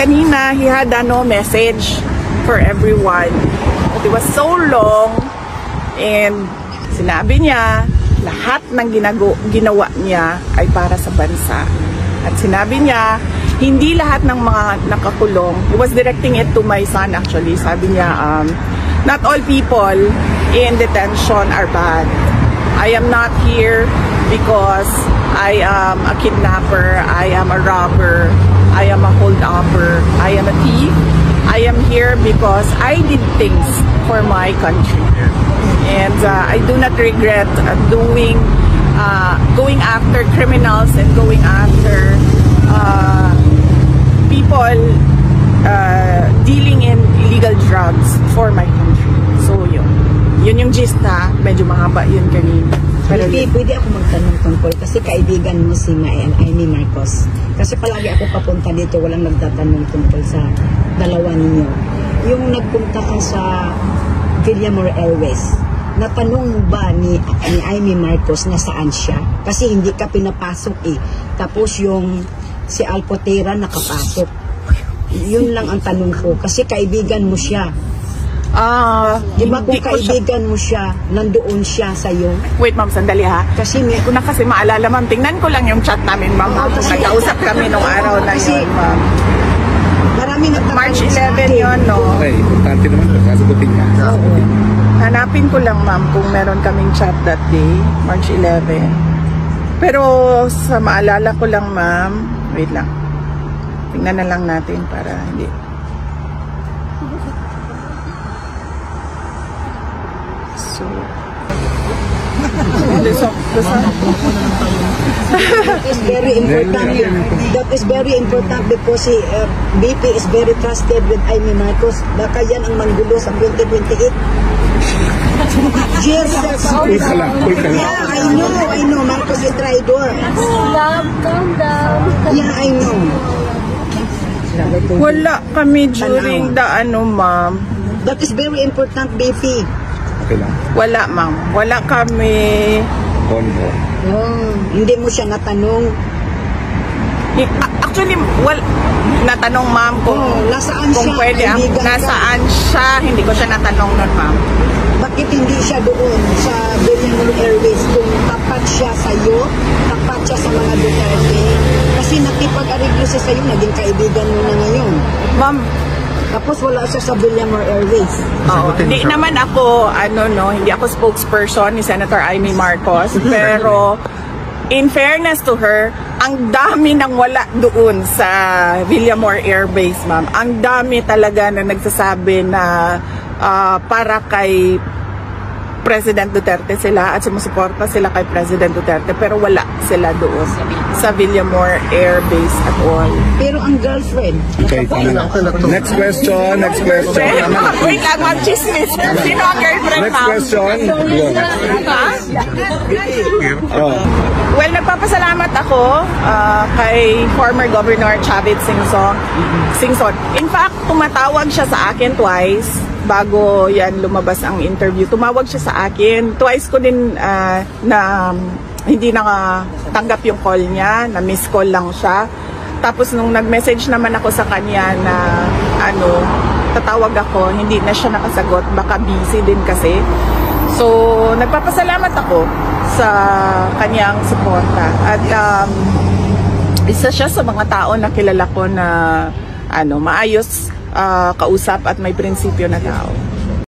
kanina, he had no message for everyone. But it was so long, and sinabi niya, lahat ng ginawa niya ay para sa bansa. At sinabi niya, hindi lahat ng mga nakakulong, he was directing it to my son actually, sabi niya, not all people in detention are bad. I am not here because I am a kidnapper, I am a robber, I am a holdupper, I am a thief. I am here because I did things for my country. And I do not regret going after criminals and going after people dealing in illegal drugs for my country. So yun yung gist na, medyo mahaba yun kanina. Pero pwede ako magtanong tungkol kasi kaibigan mo si Amy Marcos. Kasi palagi ako papunta dito, walang nagtatanong tungkol sa dalawa ninyo. Yung nagpunta ka sa Villamor Airways, natanong ba ni Amy Marcos na saan siya? Kasi hindi ka pinapasok eh. Tapos yung si Alpotera nakapasok. Yun lang ang tanong ko. Kasi kaibigan mo siya. Diba kung kaibigan mo siya, nandoon siya sa'yo? Wait ma'am, sandali ha. Kasi hindi ko na kasi maalala ma'am. Tingnan ko lang yung chat namin ma'am. Kung nag-ausap kami nung araw na yun ma'am. Maraming March 11 yun, no? Okay, importante naman ito. Kasagutin niya. Hanapin ko lang ma'am kung meron kaming chat that day, March 11. Pero sa maalala ko lang ma'am, wait lang. Tingnan na lang natin para hindi. So, that is very important. That is very important because si BP is very trusted with Amy Marcos. Baka yan ang manggulo sa 2028. Yes, yeah, I know. Marcos is traitor. Calm down. Yeah, I know. Wala kami during the ma'am. That is very important, BP. Okay lang. Wala ma'am. Wala kami. Hindi mo siya natanong. Actually, natanong ma'am kung nasaan kung siya, pwede nasaan siya. Hindi ko siya natanong nun ma'am. Bakit hindi siya doon sa Villamor Airways kung tapat siya sa'yo, tapat siya sa mga Duterte? Kasi nakipag-ariglo siya sa'yo, naging kaibigan mo na ngayon. Ma'am, tapos wala siya sa Villamor Airways. Hindi naman ako, hindi ako spokesperson ni Senator Amy Marcos. Pero, in fairness to her, ang dami nang wala doon sa Villamor Airbase, ma'am. Ang dami talaga na nagsasabi na para kay President Duterte sila at sumusuporta sila kay President Duterte, pero wala sila doon sa Villamor Air Base at all. Pero ang girlfriend. Okay, next question. Wait lang, ma'am, chismis. Sino ang girlfriend, ma'am? Next question. Well, nagpapasalamat ako kay former Governor Chavit Singson. In fact, tumatawag siya sa akin twice bago yan lumabas ang interview. Tumawag siya sa akin. Twice ko din na hindi nakatanggap yung call niya, na miss call lang siya. Tapos nung nag-message naman ako sa kanya na tatawag ako, hindi na siya nakasagot, baka busy din kasi. So, nagpapasalamat ako sa kanyang suporta. At isa siya sa mga tao na kilala ko na maayos kausap at may prinsipyo na tao.